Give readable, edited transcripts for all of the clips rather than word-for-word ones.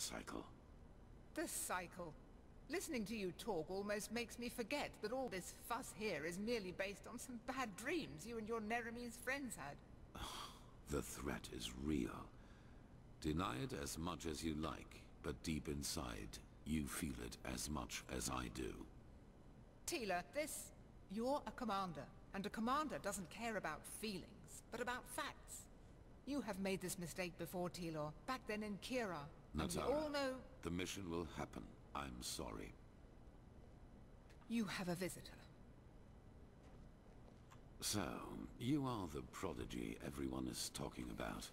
cycle. The cycle. Listening to you talk almost makes me forget that all this fuss here is merely based on some bad dreams you and your Neremese friends had. The threat is real. Deny it as much as you like, but deep inside, you feel it as much as I do. Tila, you're a commander, and a commander doesn't care about feelings, but about facts. You have made this mistake before, Tilor, back then in Kira. And we all know... The mission will happen. I'm sorry. You have a visitor. So, you are the prodigy everyone is talking about.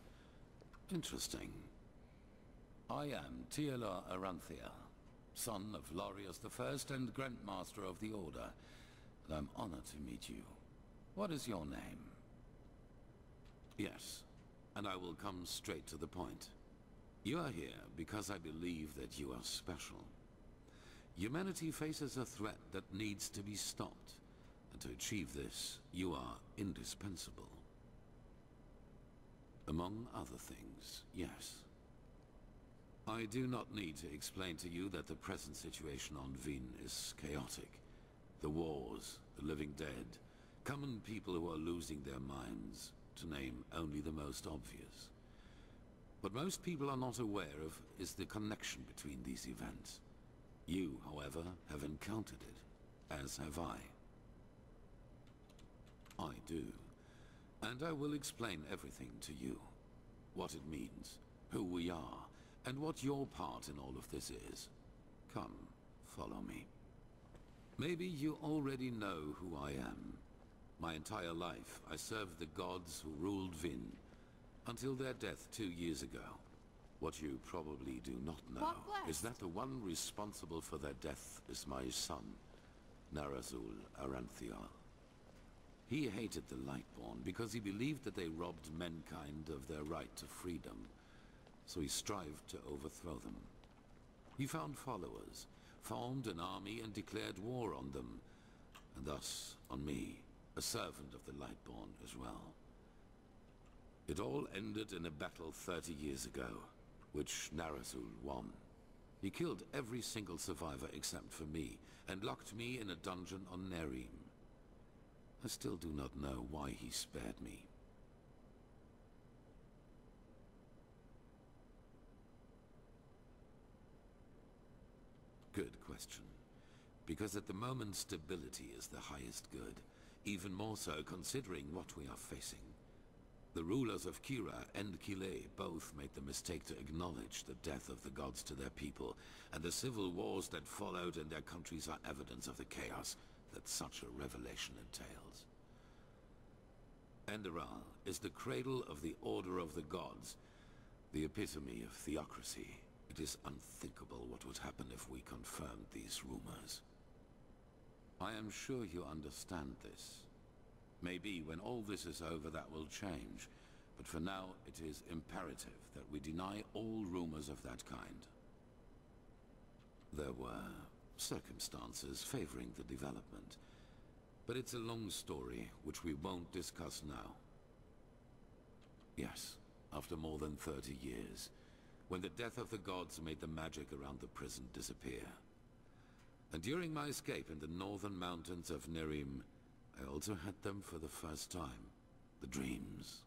Interesting. I am Tila Aranthia, son of Larius I and Grandmaster of the Order, and I'm honored to meet you. What is your name? Yes, and I will come straight to the point. You are here because I believe that you are special. Humanity faces a threat that needs to be stopped, and to achieve this, you are indispensable. Among other things, yes. I do not need to explain to you that the present situation on Vin is chaotic. The wars, the living dead, common people who are losing their minds, to name only the most obvious. What most people are not aware of is the connection between these events. You, however, have encountered it, as have I. I do. And I will explain everything to you. What it means, who we are, and what your part in all of this is. Come, follow me. Maybe you already know who I am. My entire life, I served the gods who ruled Vin, until their death 2 years ago. What you probably do not know is that the one responsible for their death is my son, Narazul Aranthia. He hated the Lightborn because he believed that they robbed mankind of their right to freedom, so he strived to overthrow them. He found followers, formed an army and declared war on them, and thus on me, a servant of the Lightborn as well. It all ended in a battle 30 years ago, which Narazul won. He killed every single survivor except for me, and locked me in a dungeon on Nerim. I still do not know why he spared me. Good question. Because at the moment stability is the highest good, even more so considering what we are facing. The rulers of Kira and Kile both made the mistake to acknowledge the death of the gods to their people, and the civil wars that followed in their countries are evidence of the chaos that such a revelation entails. Enderal is the cradle of the Order of the Gods, the epitome of theocracy. It is unthinkable what would happen if we confirmed these rumors. I am sure you understand this. Maybe when all this is over that will change, but for now it is imperative that we deny all rumors of that kind. There were circumstances favoring the development, but it's a long story which we won't discuss now. Yes, after more than 30 years, when the death of the gods made the magic around the prison disappear. And during my escape in the northern mountains of Nerim, I also had them for the first time. The dreams.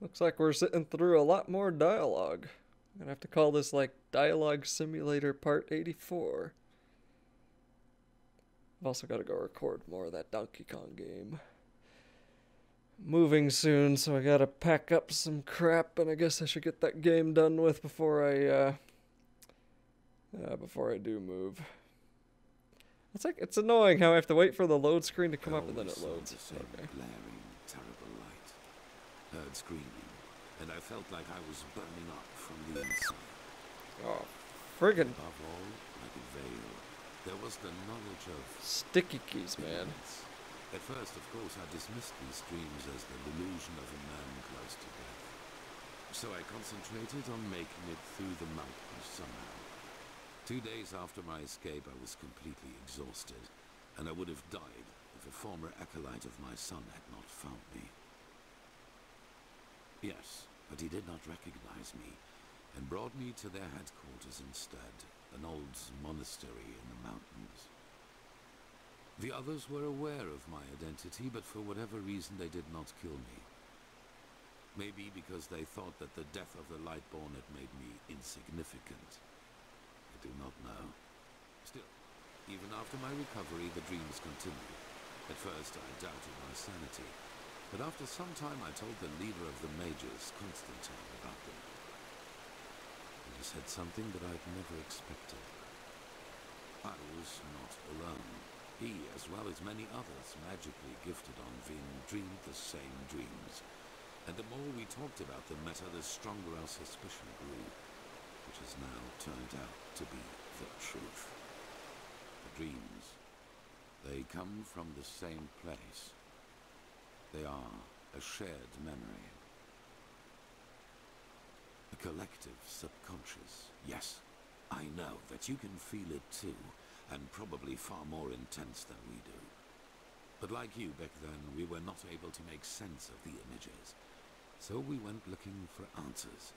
Looks like we're sitting through a lot more dialogue. I'm gonna have to call this like Dialogue Simulator Part 84. I've also got to go record more of that Donkey Kong game. Moving soon, so I gotta pack up some crap, and I guess I should get that game done with before I do move. It's annoying how I have to wait for the load screen to come up and then it loads. Okay. Blaring, terrible light. Heard screaming, and I felt like I was burning up from the inside. Oh, friggin' Above all, like a veil, there was the knowledge of sticky keys, man. At first, of course, I dismissed these dreams as the delusion of a man close to death. So I concentrated on making it through the mountains somehow. 2 days after my escape, I was completely exhausted, and I would have died if a former acolyte of my son had not found me. Yes, but he did not recognize me, and brought me to their headquarters instead, an old monastery in the mountains. The others were aware of my identity, but for whatever reason they did not kill me. Maybe because they thought that the death of the Lightborn had made me insignificant. I do not know. Still, even after my recovery, the dreams continued. At first I doubted my sanity, but after some time I told the leader of the mages, Constantine, about them. And he said something that I'd never expected. I was not alone. He, as well as many others magically gifted on Vin, dreamed the same dreams. And the more we talked about the matter, the stronger our suspicion grew, which has now turned out to be the truth. The dreams, they come from the same place. They are a shared memory. A collective subconscious. Yes, I know that you can feel it too, and probably far more intense than we do. But like you back then, we were not able to make sense of the images. So we went looking for answers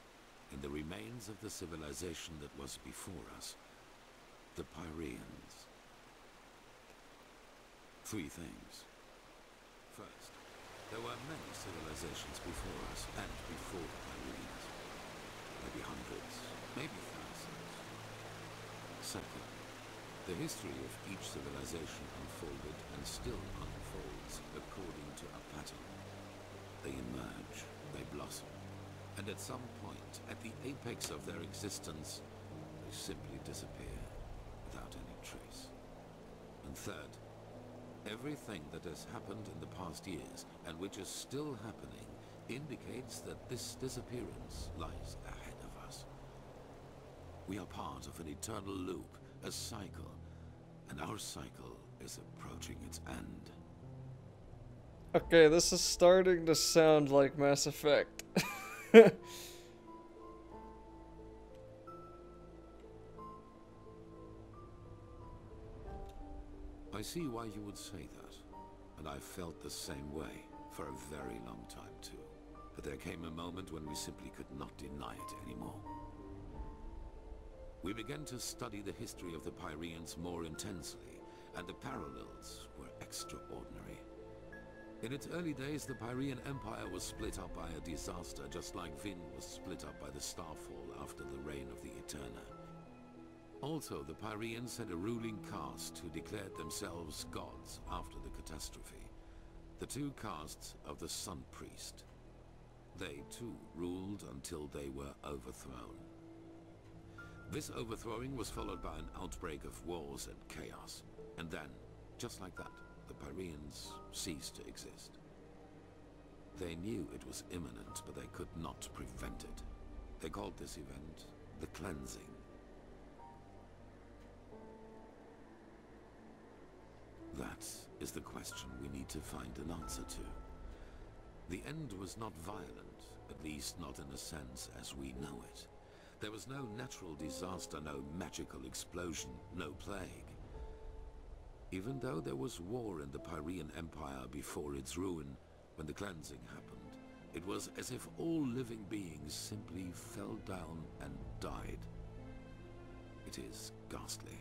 in the remains of the civilization that was before us, the Pyreans. 3 things. First, there were many civilizations before us and before the Pyreans. Maybe hundreds, maybe thousands. Second, the history of each civilization unfolded and still unfolds according to a pattern. They emerge, they blossom, and at some point, at the apex of their existence, they simply disappear without any trace. And third, everything that has happened in the past years, and which is still happening, indicates that this disappearance lies ahead of us. We are part of an eternal loop, a cycle, and our cycle is approaching its end. Okay, this is starting to sound like Mass Effect. I see why you would say that, and I felt the same way for a very long time too. But there came a moment when we simply could not deny it anymore. We began to study the history of the Pyreans more intensely, and the parallels were extraordinary. In its early days, the Pyrean Empire was split up by a disaster, just like Vin was split up by the Starfall after the reign of the Eterna. Also, the Pyreans had a ruling caste who declared themselves gods after the catastrophe. The 2 castes of the Sun Priest. They too ruled until they were overthrown. This overthrowing was followed by an outbreak of wars and chaos. And then, just like that, the Pyreans ceased to exist. They knew it was imminent, but they could not prevent it. They called this event the Cleansing. That is the question we need to find an answer to. The end was not violent, at least not in a sense as we know it. There was no natural disaster, no magical explosion, no plague. Even though there was war in the Pyrean Empire before its ruin, when the cleansing happened, it was as if all living beings simply fell down and died. It is ghastly.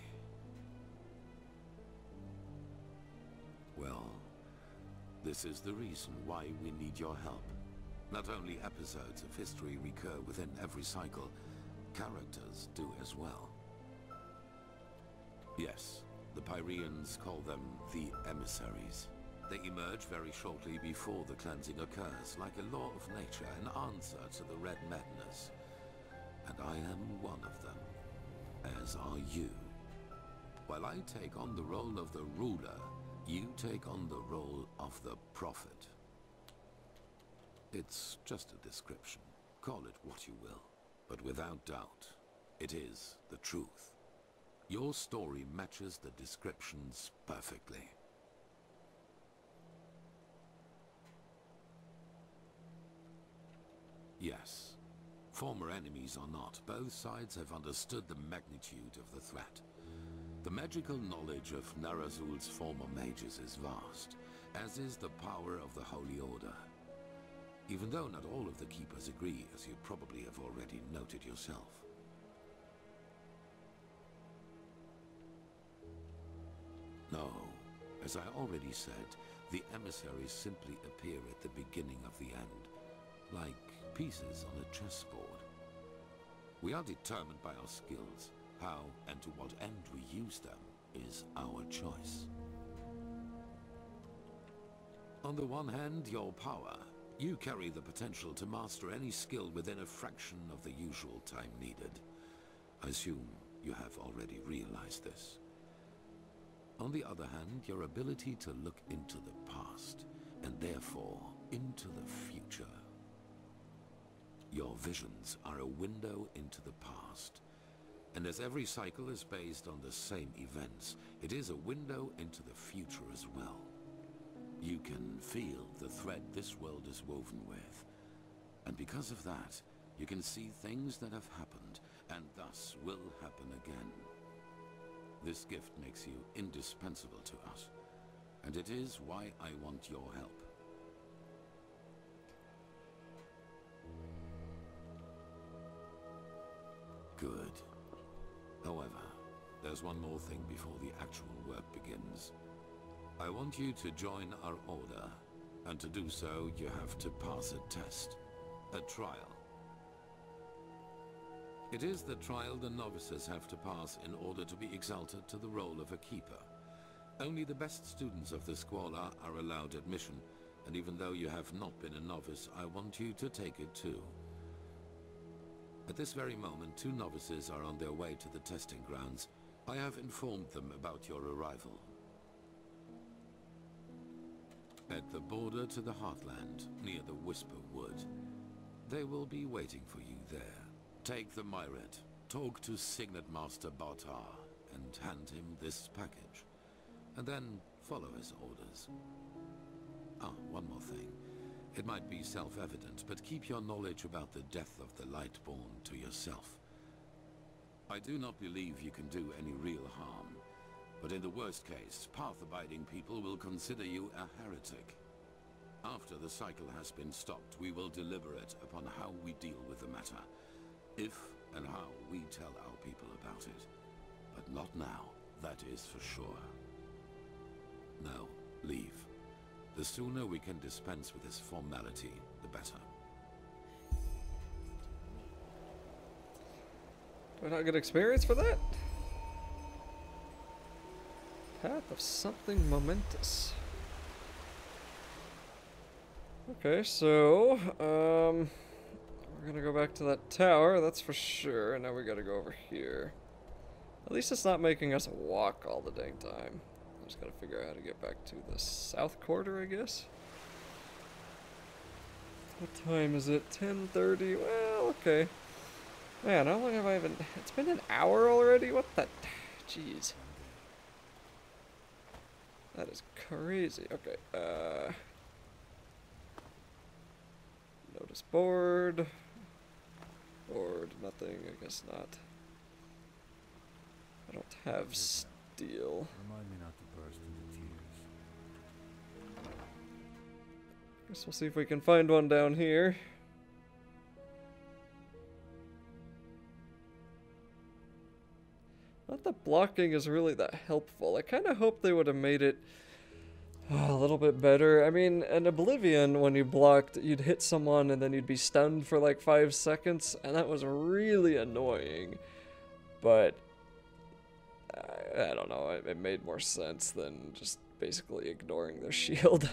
Well, this is the reason why we need your help. Not only episodes of history recur within every cycle, characters do as well. Yes, the Pyreans call them the emissaries. They emerge very shortly before the cleansing occurs, like a law of nature, an answer to the Red Madness. And I am one of them, as are you. While I take on the role of the ruler, you take on the role of the prophet. It's just a description. Call it what you will. But without doubt, it is the truth. Your story matches the descriptions perfectly. Yes. Former enemies or not, both sides have understood the magnitude of the threat. The magical knowledge of Narazul's former mages is vast, as is the power of the Holy Order. Even though not all of the Keepers agree, as you probably have already noted yourself. No, as I already said, the emissaries simply appear at the beginning of the end, like pieces on a chessboard. We are determined by our skills. How and to what end we use them is our choice. On the one hand, your power. You carry the potential to master any skill within a fraction of the usual time needed. I assume you have already realized this. On the other hand, your ability to look into the past, and therefore into the future. Your visions are a window into the past. And as every cycle is based on the same events, it is a window into the future as well. You can feel the thread this world is woven with. And because of that, you can see things that have happened, and thus will happen again. This gift makes you indispensable to us, and it is why I want your help. Good. However, there's one more thing before the actual work begins. I want you to join our order, and to do so, you have to pass a test, a trial. It is the trial the novices have to pass in order to be exalted to the role of a keeper. Only the best students of the Squalor are allowed admission, and even though you have not been a novice, I want you to take it too. At this very moment, 2 novices are on their way to the testing grounds. I have informed them about your arrival. At the border to the Heartland, near the Whisper Wood. They will be waiting for you there. Take the Myret, talk to Signet Master Bartar, and hand him this package. And then follow his orders. Ah, one more thing. It might be self-evident, but keep your knowledge about the death of the Lightborn to yourself. I do not believe you can do any real harm, but in the worst case, path-abiding people will consider you a heretic. After the cycle has been stopped, we will deliberate upon how we deal with the matter. If and how we tell our people about it. But not now, that is for sure. Now, leave. The sooner we can dispense with this formality, the better. Do I not get experience for that? Path of something momentous. Okay, so, we're gonna go back to that tower, that's for sure, and now we gotta go over here. At least it's not making us walk all the dang time. I just gotta figure out how to get back to the south quarter, I guess. What time is it? 10:30? Well, okay. Man, how long have I been... It's been an hour already? What the... Jeez. That is crazy. Okay, notice board. Board, nothing, I guess not. I don't have steel. Remind me not to burst into tears. Guess we'll see if we can find one down here. Not that blocking is really that helpful. I kind of hope they would have made it a little bit better. I mean, in Oblivion, when you blocked, you'd hit someone and then you'd be stunned for like 5 seconds, and that was really annoying. But I don't know, it made more sense than just basically ignoring their shield.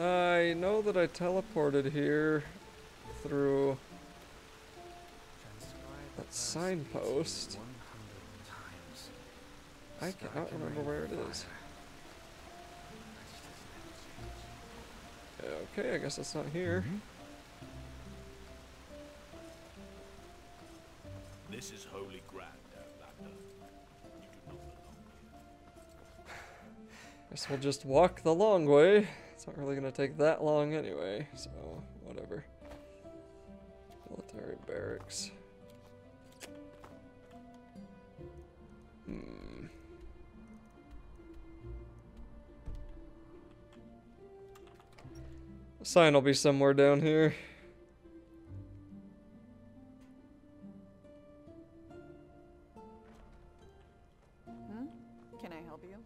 I know that I teleported here through that signpost. I cannot remember where it is. Okay, I guess it's not here. This is holy ground, Outlander. You do not belong here. Guess we'll just walk the long way. It's not really gonna take that long anyway, so whatever. Military barracks. The sign will be somewhere down here. Can I help you?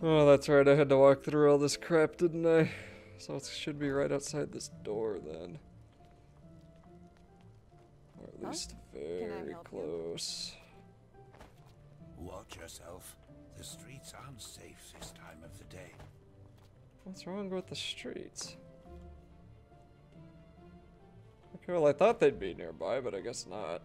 Oh, that's right. I had to walk through all this crap, didn't I? So it should be right outside this door then. Or at least very help you? close. Watch yourself. The streets aren't safe this time of the day. What's wrong with the streets? Okay, well, I thought they'd be nearby, but I guess not.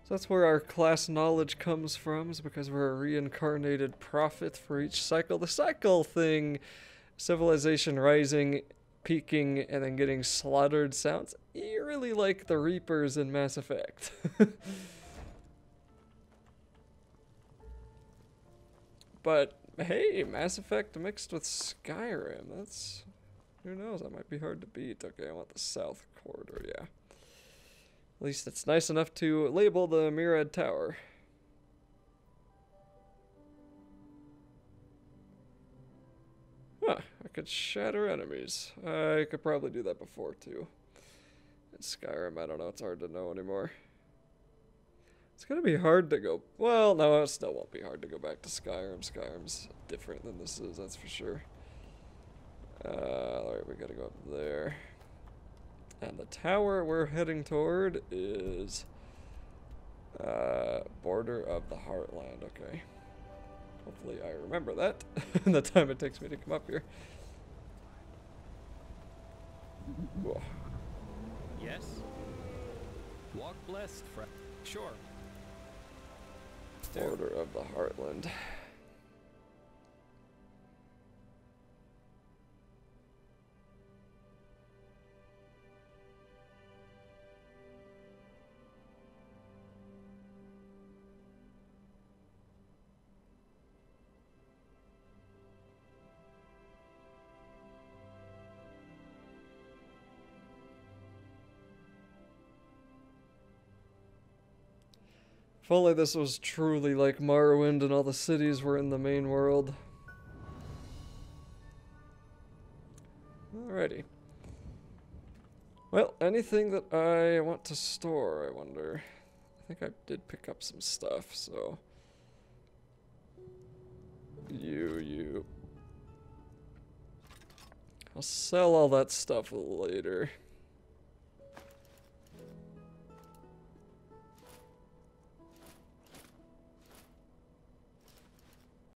So that's where our class knowledge comes from, is because we're a reincarnated prophet for each cycle. The cycle thing, civilization rising, peaking, and then getting slaughtered, sounds eerily like the Reapers in Mass Effect. But hey, Mass Effect mixed with Skyrim, that's... who knows, that might be hard to beat. Okay, I want the South Corridor, yeah. At least it's nice enough to label the Murad Tower. Huh, I could shatter enemies. I could probably do that before, too. In Skyrim, I don't know, it's hard to know anymore. It's gonna be hard to go... well, no, it still won't be hard to go back to Skyrim. Skyrim's different than this is, that's for sure. Alright, we gotta go up there. And the tower we're heading toward is border of the Heartland. Okay. Hopefully I remember that in the time it takes me to come up here. Whoa. Yes? Walk blessed, friend. Sure. Border of the Heartland. If only this was truly like Morrowind and all the cities were in the main world. Alrighty. Well, anything that I want to store, I wonder. I think I did pick up some stuff, so... You. I'll sell all that stuff later.